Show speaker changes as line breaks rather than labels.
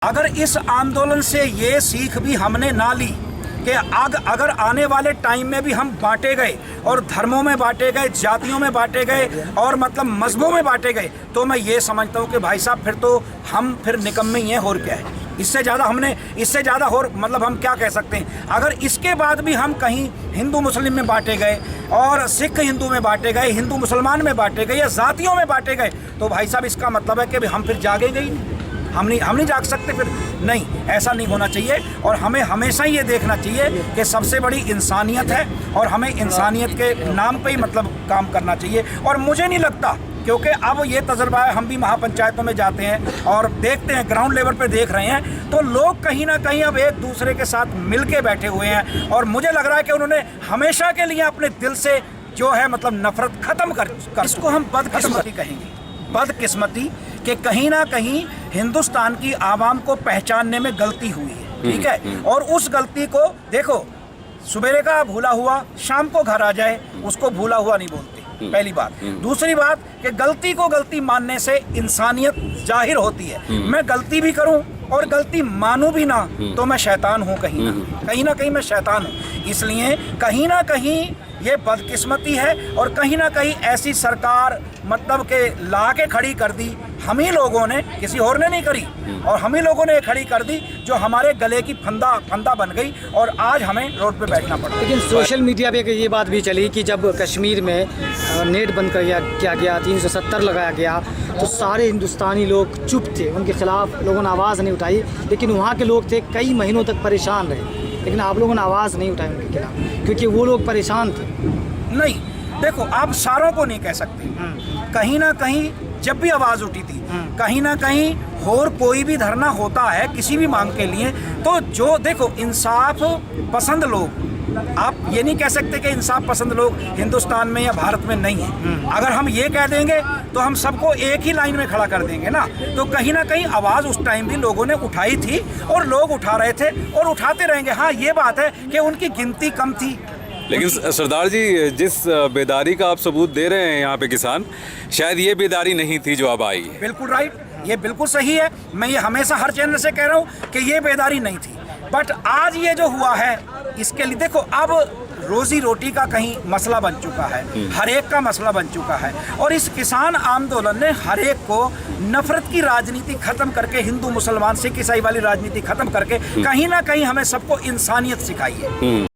अगर इस आंदोलन से ये सीख भी हमने ना ली कि अगर आने वाले टाइम में भी हम बांटे गए और धर्मों में बांटे गए, जातियों में बांटे गए और मतलब मजहबों में बांटे गए, तो मैं ये समझता हूँ कि भाई साहब फिर तो हम फिर निकम्मे ही हैं। और क्या है इससे ज़्यादा और मतलब हम क्या कह सकते हैं। अगर इसके बाद भी हम कहीं हिंदू मुस्लिम में बांटे गए और सिख हिंदू में बांटे गए, हिंदू मुसलमान में बांटे गए या जातियों में बांटे गए, तो भाई साहब इसका मतलब है कि हम फिर जागेंगे ही नहीं। हम नहीं जाग सकते फिर। नहीं, ऐसा नहीं होना चाहिए। और हमें हमेशा ये देखना चाहिए कि सबसे बड़ी इंसानियत है और हमें इंसानियत के नाम पे ही मतलब काम करना चाहिए। और मुझे नहीं लगता, क्योंकि अब ये तजर्बा है, हम भी महापंचायतों में जाते हैं और देखते हैं, ग्राउंड लेवल पे देख रहे हैं, तो लोग कहीं ना कहीं अब एक दूसरे के साथ मिल के बैठे हुए हैं। और मुझे लग रहा है कि उन्होंने हमेशा के लिए अपने दिल से जो है मतलब नफरत ख़त्म कर इसको हम बदकिस्मती कहेंगे। बदकिस्मती कि कहीं ना कहीं हिंदुस्तान की आवाम को पहचानने में गलती हुई है, ठीक है। और उस गलती को देखो, सुबेरे का भूला हुआ शाम को घर आ जाए, उसको भूला हुआ नहीं बोलते, पहली बात। दूसरी बात कि गलती को गलती मानने से इंसानियत जाहिर होती है। मैं गलती भी करूं और गलती मानूं भी ना, तो मैं शैतान हूं, कहीं ना कहीं मैं शैतान हूं। इसलिए कहीं ना कहीं ये बदकिस्मती है और कहीं ना कहीं ऐसी सरकार मतलब के ला के खड़ी कर दी हम ही लोगों ने, किसी और ने नहीं करी। और हम ही लोगों ने खड़ी कर दी जो हमारे गले की फंदा बन गई और आज हमें रोड पे बैठना पड़ा।
लेकिन सोशल मीडिया पे ये बात भी चली कि जब कश्मीर में नेट बंद किया गया, 370 लगाया गया, तो सारे हिंदुस्तानी लोग चुप थे, उनके खिलाफ लोगों ने आवाज़ नहीं उठाई। लेकिन वहाँ के लोग थे कई महीनों तक परेशान रहे, लेकिन आप लोगों ने आवाज़ नहीं उठाई उनके खिलाफ, क्योंकि वो लोग परेशान थे।
नहीं, देखो, आप सारों को नहीं कह सकते। कहीं ना कहीं जब भी आवाज़ उठी थी, कहीं ना कहीं और कोई भी धरना होता है किसी भी मांग के लिए, तो जो देखो इंसाफ पसंद लोग, आप ये नहीं कह सकते कि इंसाफ पसंद लोग हिंदुस्तान में या भारत में नहीं है। अगर हम ये कह देंगे तो हम सबको एक ही लाइन में खड़ा कर देंगे ना। तो कहीं ना कहीं आवाज़ उस टाइम भी लोगों ने उठाई थी और लोग उठा रहे थे और उठाते रहेंगे। हाँ, ये बात है कि उनकी गिनती कम थी।
लेकिन सरदार जी, जिस बेदारी का आप सबूत दे रहे हैं यहाँ पे किसान, शायद ये बेदारी नहीं थी जो अब आई है।
बिल्कुल राइट, ये बिल्कुल सही है। मैं ये हमेशा हर चैनल से कह रहा हूँ कि ये बेदारी नहीं थी। बट आज ये जो हुआ है, इसके लिए देखो, अब रोजी रोटी का कहीं मसला बन चुका है, हर एक का मसला बन चुका है। और इस किसान आंदोलन ने हर एक को नफरत की राजनीति खत्म करके, हिंदू मुसलमान सिख ईसाई वाली राजनीति खत्म करके कहीं ना कहीं हमें सबको इंसानियत सिखाई है।